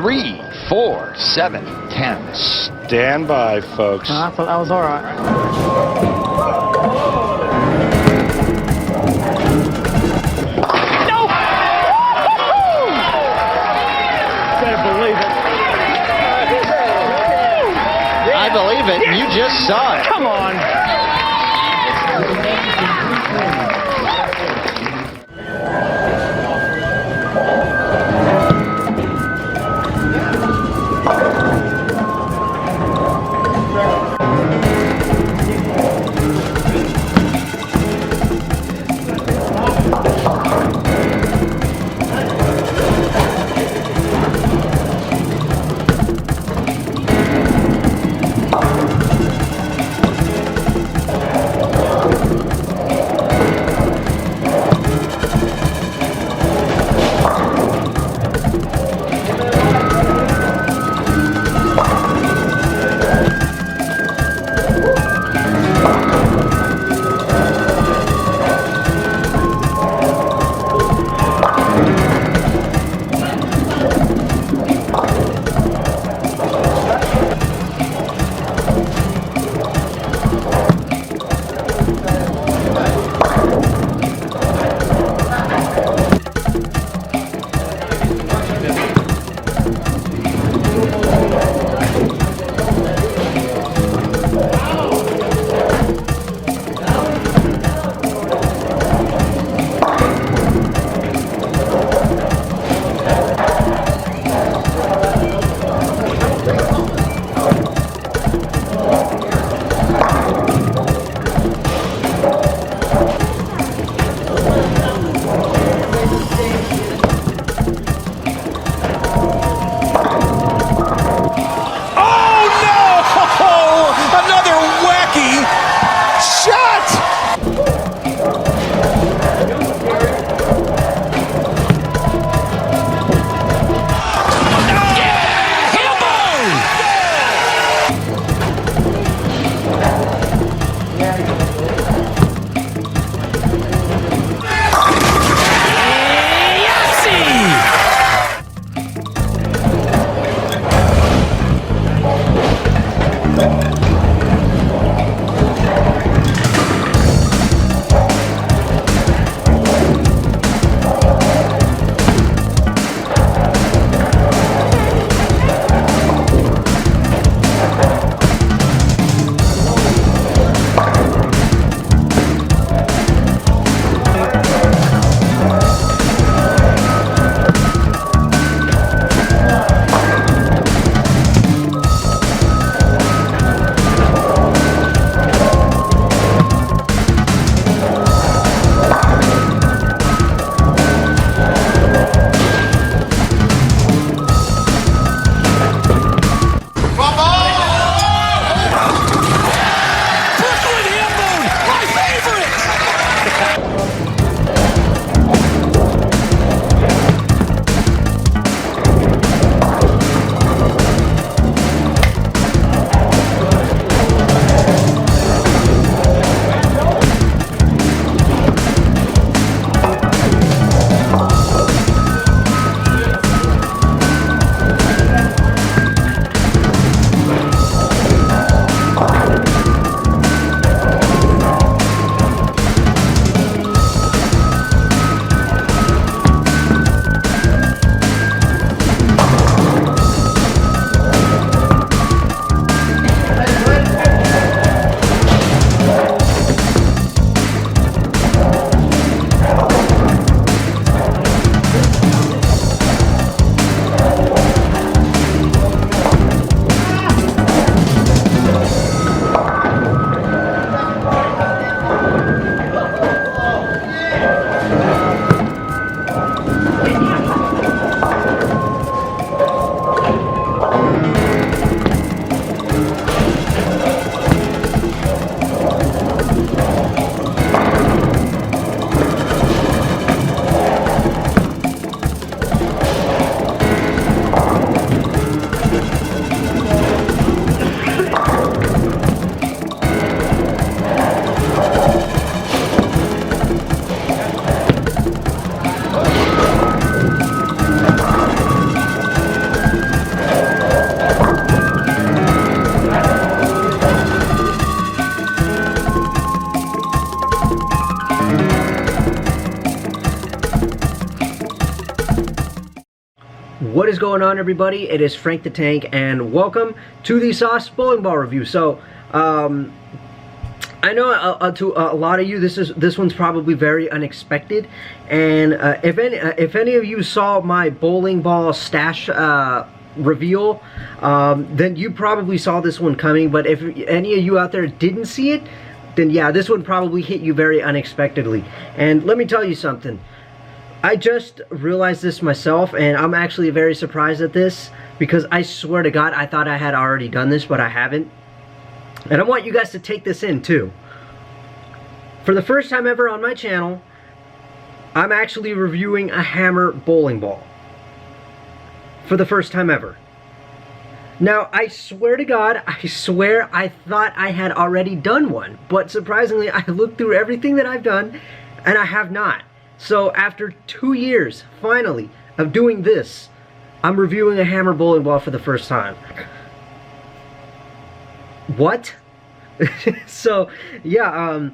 3, 4, 7, 10. Stand by, folks. I thought that was all right. I believe it. You just saw it. Come on. What is going on, everybody? It is Frank the Tank, and welcome to the Sauce Bowling Ball review. So, I know to a lot of you, this one's probably very unexpected, and if any of you saw my bowling ball stash reveal, then you probably saw this one coming. But if any of you out there didn't see it, then yeah, this one probably hit you very unexpectedly. And let me tell you something. I just realized this myself, and I'm actually very surprised at this, because I swear to God, I thought I had already done this, but I haven't. And I want you guys to take this in too. For the first time ever on my channel, I'm actually reviewing a hammer bowling ball. For the first time ever. Now, I swear to God, I swear I thought I had already done one. But surprisingly, I looked through everything that I've done, and I have not. So after 2 years, finally, of doing this, I'm reviewing a hammer bowling ball for the first time. What? So, yeah,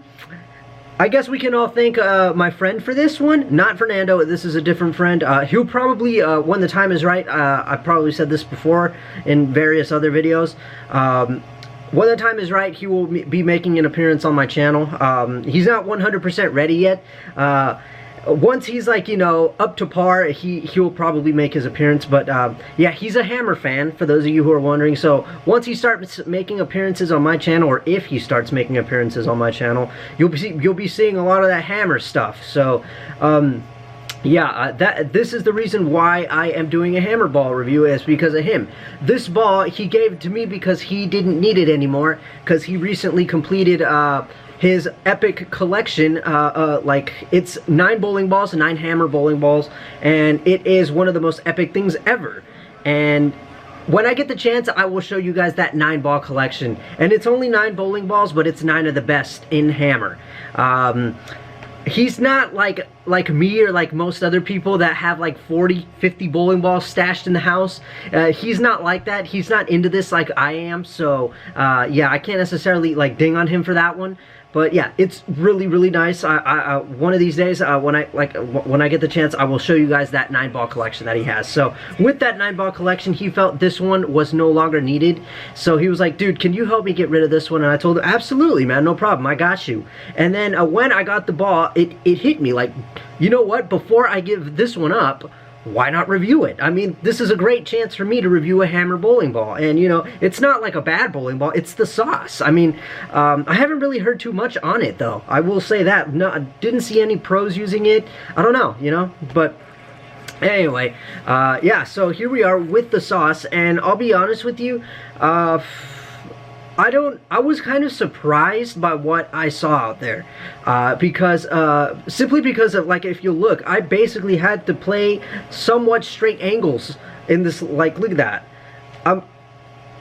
I guess we can all thank my friend for this one. Not Fernando, this is a different friend. He'll probably, when the time is right, I've probably said this before in various other videos. When the time is right, he will be making an appearance on my channel. He's not 100% ready yet. Once he's, like, you know, up to par, he'll probably make his appearance. But yeah, he's a hammer fan, for those of you who are wondering. So once he starts making appearances on my channel, or if he starts making appearances on my channel, you'll be seeing a lot of that hammer stuff. So yeah, this is the reason why I am doing a hammer ball review, is because of him. This ball he gave it to me because he didn't need it anymore, because he recently completed his epic collection. Like, it's 9 bowling balls, 9 hammer bowling balls, and it is one of the most epic things ever. And when I get the chance, I will show you guys that 9 ball collection. And it's only 9 bowling balls, but it's 9 of the best in hammer. He's not like me, or like most other people that have like 40, 50 bowling balls stashed in the house. He's not like that. He's not into this like I am. So yeah, I can't necessarily like ding on him for that one. But yeah, it's really, really nice. One of these days, when I get the chance, I will show you guys that 9 ball collection that he has. So with that 9 ball collection, he felt this one was no longer needed. So he was like, dude, can you help me get rid of this one? And I told him, absolutely, man, no problem, I got you. And then when I got the ball, it hit me like, you know what? Before I give this one up, why not review it? I mean, this is a great chance for me to review a hammer bowling ball. And, you know, it's not like a bad bowling ball. It's the sauce. I mean, I haven't really heard too much on it, though. I will say that. No, I didn't see any pros using it. I don't know, you know, but anyway, yeah, so here we are with the sauce. And I'll be honest with you, I was kind of surprised by what I saw out there, simply because of, like, if you look, I basically had to play somewhat straight angles in this. Like, look at that. I'm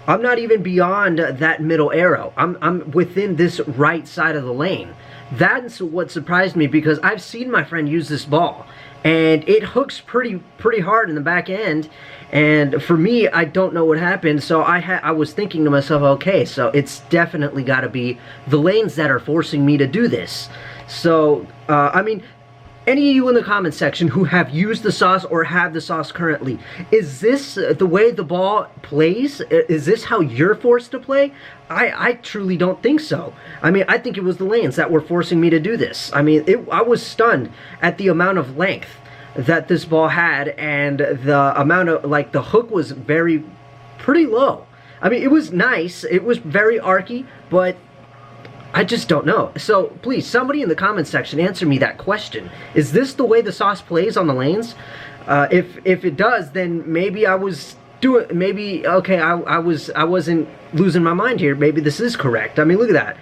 not even beyond that middle arrow. I'm within this right side of the lane. That's what surprised me, because I've seen my friend use this ball, and it hooks pretty hard in the back end. And for me, I don't know what happened, so I was thinking to myself, okay, so it's definitely got to be the lanes that are forcing me to do this. So, I mean, any of you in the comment section who have used the sauce or have the sauce currently, is this the way the ball plays? Is this how you're forced to play? I truly don't think so. I mean, I think it was the lanes that were forcing me to do this. I mean, I was stunned at the amount of length that this ball had, and the amount of, like, the hook was pretty low. I mean, it was nice, it was very archy, but I just don't know. So please, somebody in the comment section, answer me that question. Is this the way the sauce plays on the lanes? If it does, then maybe I was doing, maybe, okay, I wasn't losing my mind here. Maybe this is correct. I mean, look at that.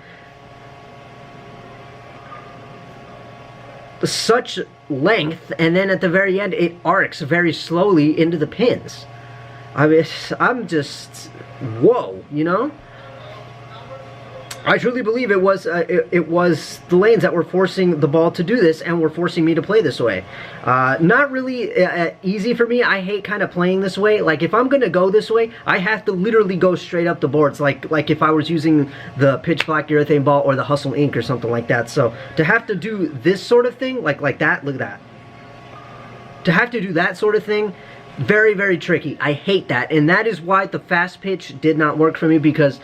Such length, and then at the very end it arcs very slowly into the pins. I mean, I'm just, whoa, you know? I truly believe it was the lanes that were forcing the ball to do this, and were forcing me to play this way. Not really easy for me. I hate kind of playing this way. Like, if I'm gonna go this way, I have to literally go straight up the boards, like if I was using the pitch black urethane ball or the Hustle Ink or something like that. So to have to do this sort of thing, like that, look at that. To have to do that sort of thing, Very, very tricky. I hate that, and that is why the fast pitch did not work for me, because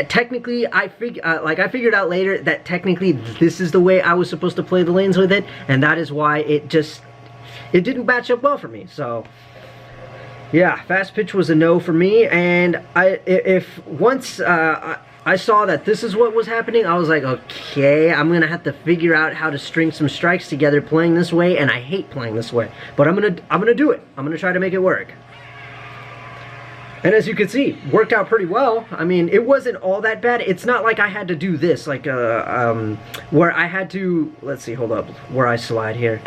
technically I figured out later that technically this is the way I was supposed to play the lanes with it, and that is why it didn't match up well for me. So yeah, fast pitch was a no for me, and once I saw that this is what was happening, I was like, okay, I'm gonna have to figure out how to string some strikes together playing this way, and I hate playing this way, but I'm gonna do it. I'm gonna try to make it work. And as you can see, worked out pretty well. I mean, it wasn't all that bad. It's not like I had to do this, like where I had to, let's see, hold up, where I slide here.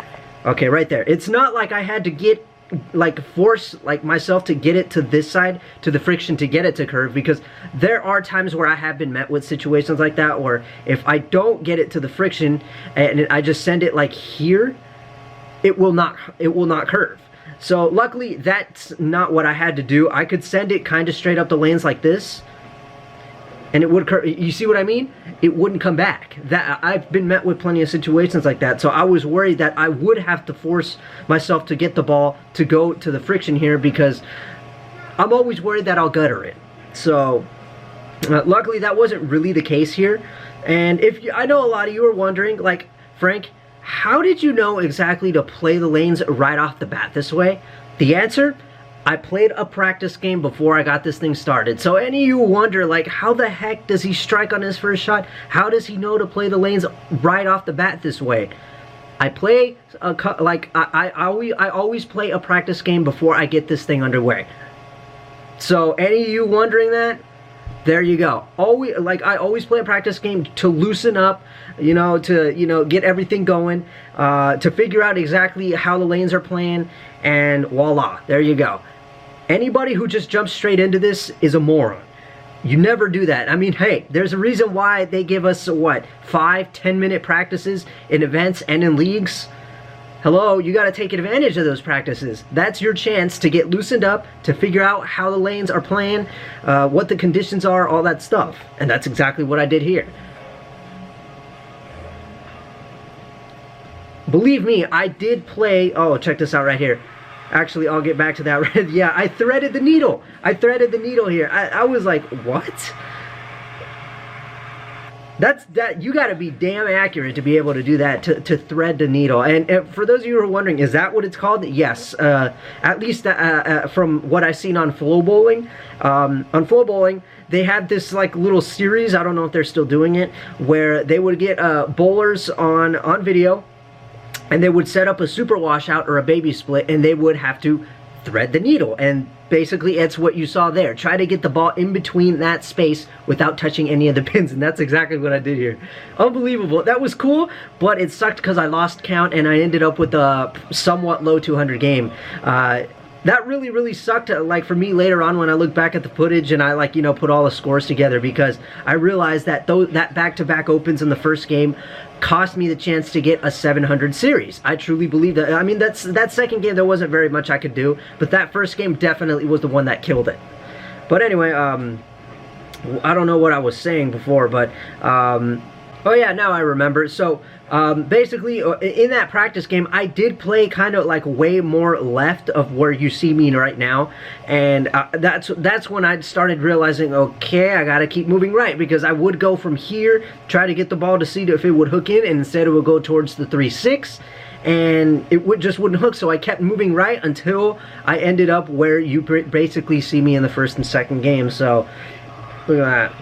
Okay, right there. It's not like I had to get, like, force like myself to get it to this side, to the friction, to get it to curve, because there are times where I have been met with situations like that, where if I don't get it to the friction and I just send it like here, it will not curve. So luckily that's not what I had to do. I could send it kind of straight up the lanes like this, and it would curve. You see what I mean? It wouldn't come back. That I've been met with plenty of situations like that, so I was worried that I would have to force myself to get the ball to go to the friction here, because I'm always worried that I'll gutter it. So luckily that wasn't really the case here. And I know a lot of you are wondering, like, Frank, how did you know exactly to play the lanes right off the bat this way? The answer: I played a practice game before I got this thing started. So any of you wonder, like, how the heck does he strike on his first shot? How does he know to play the lanes right off the bat this way? I play I always play a practice game before I get this thing underway. So any of you wondering that, there you go. I always play a practice game to loosen up, to get everything going, to figure out exactly how the lanes are playing, and voila, there you go. Anybody who just jumps straight into this is a moron. You never do that. I mean, hey, there's a reason why they give us, what, 5-10 minute practices in events and in leagues. Hello, you got to take advantage of those practices. That's your chance to get loosened up, to figure out how the lanes are playing, what the conditions are, all that stuff. And that's exactly what I did here. Believe me, I did play. Oh, check this out right here. Actually, I'll get back to that. Yeah, I threaded the needle. I threaded the needle here. I was like, what? You got to be damn accurate to be able to do that, to thread the needle. And for those of you who are wondering, is that what it's called? Yes. At least from what I've seen on Flow Bowling. On Flow Bowling, they had this like little series, I don't know if they're still doing it, where they would get bowlers on video, and they would set up a super washout or a baby split, and they would have to thread the needle. And basically, it's what you saw there. Try to get the ball in between that space without touching any of the pins, and that's exactly what I did here. Unbelievable. That was cool, but it sucked because I lost count, and I ended up with a somewhat low 200 game. That really, really sucked, like, for me later on when I look back at the footage and I, put all the scores together, because I realized that that back-to-back opens in the first game cost me the chance to get a 700 series. I truly believe that. I mean, that second game, there wasn't very much I could do, but that first game definitely was the one that killed it. But anyway, I don't know what I was saying before, but, oh yeah, now I remember. So, basically, in that practice game, I did play kind of like way more left of where you see me right now, and that's when I started realizing, okay, I gotta keep moving right, because I would go from here, try to get the ball to see if it would hook in, and instead it would go towards the 3-6, and it just wouldn't hook. So I kept moving right until I ended up where you basically see me in the first and second game. So look at that.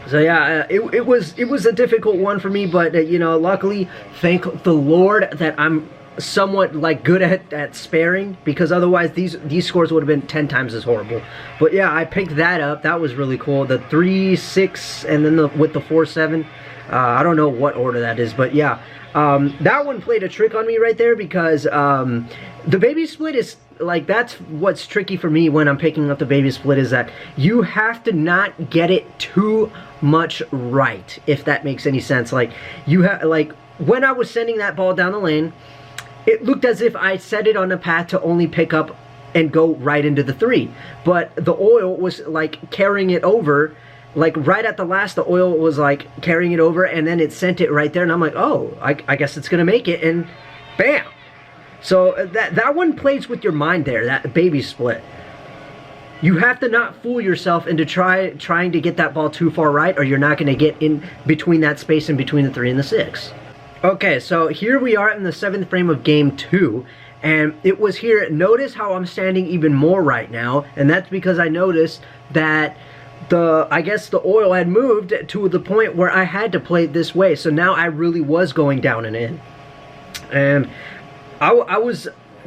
So yeah, it was a difficult one for me, but luckily, thank the Lord that I'm somewhat good at sparing, because otherwise these scores would have been 10 times as horrible. But yeah, I picked that up. That was really cool. The 3-6 and then with the 4-7. I don't know what order that is, but yeah, that one played a trick on me right there, because the baby split is that's what's tricky for me when I'm picking up the baby split, is that you have to not get it too much right, if that makes any sense. When I was sending that ball down the lane, it looked as if I set it on a path to only pick up and go right into the 3, but the oil was carrying it over. Right at the last, the oil was carrying it over, and then it sent it right there, and I'm like, oh, I guess it's gonna make it, and bam. So that one plays with your mind there, that baby split. You have to not fool yourself into trying to get that ball too far right, or you're not going to get in between that space in between the 3 and the 6. Okay, so here we are in the 7th frame of game 2, and it was here. Notice how I'm standing even more right now, and that's because I noticed that I guess the oil had moved to the point where I had to play it this way. So now I really was going down and in, and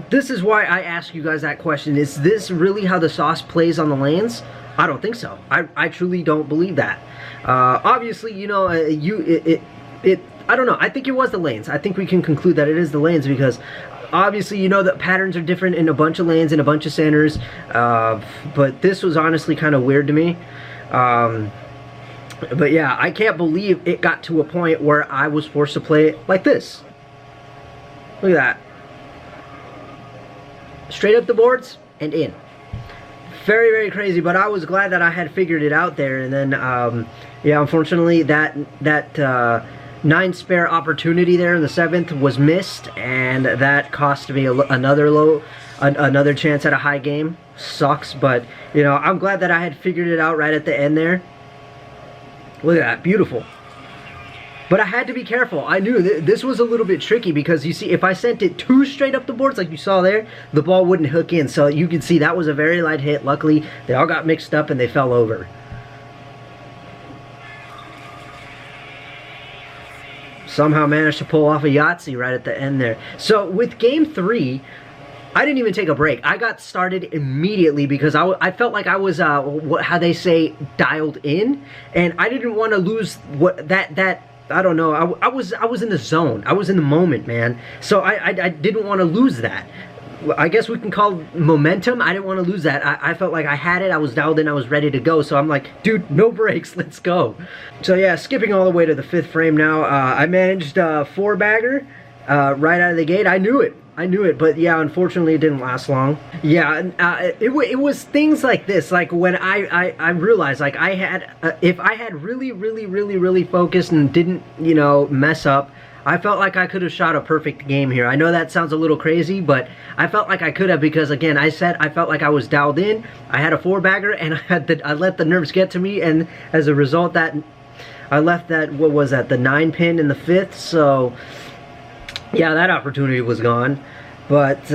this is why I ask you guys that question. Is this really how the sauce plays on the lanes? I don't think so. I truly don't believe that. Obviously, you know, I don't know. I think it was the lanes. I think we can conclude that it is the lanes because obviously, you know, that patterns are different in a bunch of lanes and a bunch of centers. But this was honestly kind of weird to me. But yeah, I can't believe it got to a point where I was forced to play it like this. Look at that. Straight up the boards and in. Very, very crazy, but I was glad that I had figured it out there. And then, yeah, unfortunately, that 9 spare opportunity there in the 7th was missed, and that cost me another chance at a high game. Sucks, but, you know, I'm glad that I had figured it out right at the end there. Look at that, beautiful. But I had to be careful. I knew this was a little bit tricky because you see, if I sent it too straight up the boards like you saw there, the ball wouldn't hook in. So you can see that was a very light hit. Luckily, they all got mixed up and they fell over. Somehow managed to pull off a Yahtzee right at the end there. So with game 3, I didn't even take a break. I got started immediately because I felt like I was how they say, dialed in, and I didn't want to lose I don't know. I was in the zone. I was in the moment, man. So I didn't want to lose that. I guess we can call momentum. I didn't want to lose that. I felt like I had it. I was dialed in. I was ready to go. So I'm like, dude, no breaks. Let's go. So yeah, skipping all the way to the 5th frame now. I managed a 4-bagger right out of the gate. I knew it. But yeah, unfortunately, it didn't last long. Yeah, it was things like this. Like when I realized, like if I had really focused and didn't, you know, mess up, I felt like I could have shot a perfect game here. I know that sounds a little crazy, but I felt like I could have because, again, I felt like I was dialed in. I had a 4-bagger, and I let the nerves get to me, and as a result, that I left that, what was that, the 9-pin in the 5th, so yeah, that opportunity was gone. But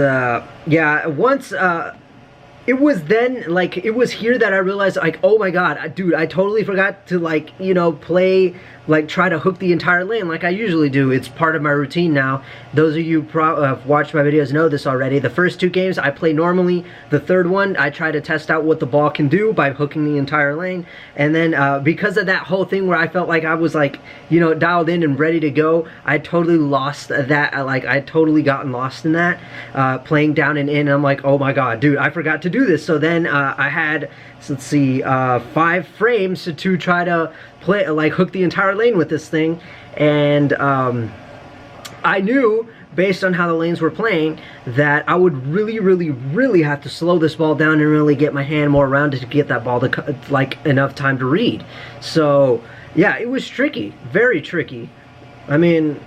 yeah, once it was then, like, it was here that I realized, like, oh my god, dude, I totally forgot to, like, you know, play, like, try to hook the entire lane like I usually do. It's part of my routine now. Those of you who have watched my videos know this already. The first 2 games I play normally. The 3rd one, I try to test out what the ball can do by hooking the entire lane. And then because of that whole thing where I felt like I was, like, you know, dialed in and ready to go, I totally lost that. Like, I totally gotten lost in that, playing down and in. I'm like, oh my god, dude, I forgot to do this. So then I had, let's see, 5 frames to try to play, like, hook the entire lane with this thing. And I knew, based on how the lanes were playing, that I would really have to slow this ball down and really get my hand more around it to get that ball to, like, enough time to read. So yeah, it was tricky, very tricky. I mean,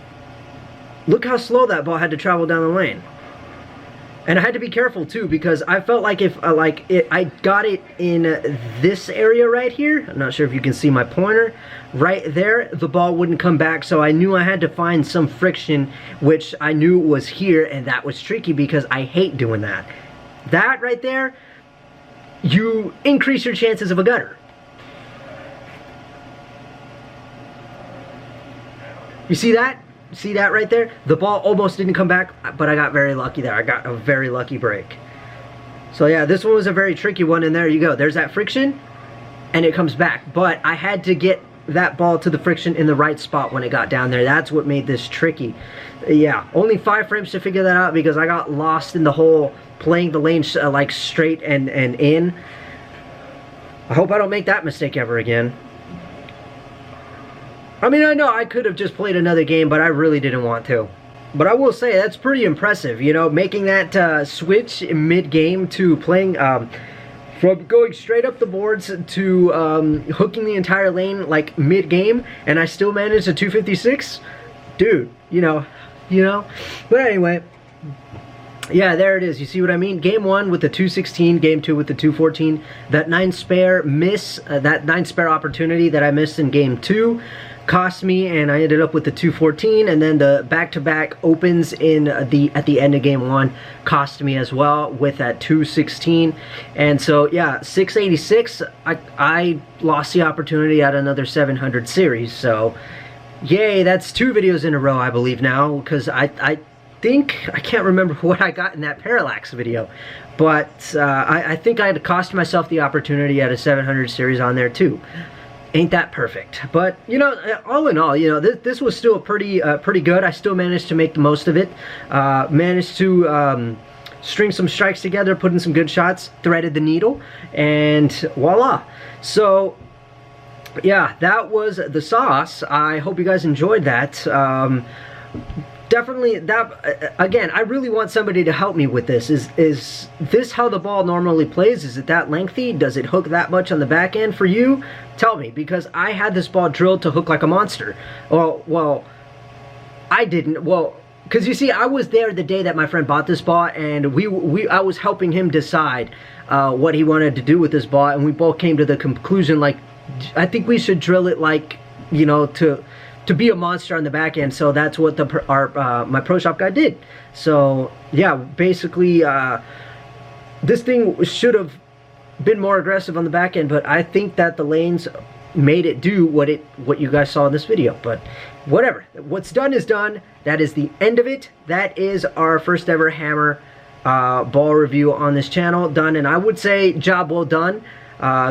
look how slow that ball had to travel down the lane. And I had to be careful too, because I felt like if I got it in this area right here, I'm not sure if you can see my pointer, right there, the ball wouldn't come back. So I knew I had to find some friction, which I knew was here, and that was tricky because I hate doing that. That right there, you increase your chances of a gutter. You see that? See that right there? The ball almost didn't come back, but I got very lucky there. I got a very lucky break. So yeah, this one was a very tricky one, and there you go. There's that friction, and it comes back. But I had to get that ball to the friction in the right spot when it got down there. That's what made this tricky. Yeah, only 5 frames to figure that out because I got lost in the whole playing the lane like straight and in. I hope I don't make that mistake ever again. I mean, I know I could have just played another game, but I really didn't want to. But I will say, that's pretty impressive, you know, making that switch mid-game to playing, from going straight up the boards to hooking the entire lane, like, mid-game, and I still managed a 256? Dude, you know. But anyway, Yeah, there it is. You see what I mean? Game 1 with the 216, Game 2 with the 214. That 9 spare miss, that 9 spare opportunity that I missed in Game 2 cost me, and I ended up with the 214, and then the back-to-back opens in at the end of Game 1 cost me as well with that 216. And so yeah, 686, I lost the opportunity at another 700 series. So yay, that's 2 videos in a row, I believe now, because I think, I can't remember what I got in that parallax video, but I think I had cost myself the opportunity at a 700 series on there too. Ain't that perfect? But you know, all in all, you know, this was still pretty good. I still managed to make the most of it. Managed to string some strikes together, put in some good shots, threaded the needle, and voila. So yeah, that was the sauce. I hope you guys enjoyed that. Definitely, that again, I really want somebody to help me with this. Is this how the ball normally plays? Is it that lengthy? Does it hook that much on the back end for you? Tell me, because I had this ball drilled to hook like a monster. Well, I didn't. Well, because you see, I was there the day that my friend bought this ball, and I was helping him decide what he wanted to do with this ball, and we both came to the conclusion, like, I think we should drill it, like, you know, to be a monster on the back end. So that's what my pro shop guy did. So yeah, basically this thing should have been more aggressive on the back end, but I think that the lanes made it do what you guys saw in this video. But whatever, what's done is done. That is the end of it. That is our first ever hammer ball review on this channel done, and I would say job well done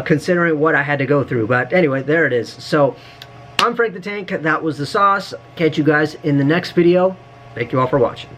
considering what I had to go through. But anyway, there it is. So I'm Frank the Tank. That was the sauce. Catch you guys in the next video. Thank you all for watching.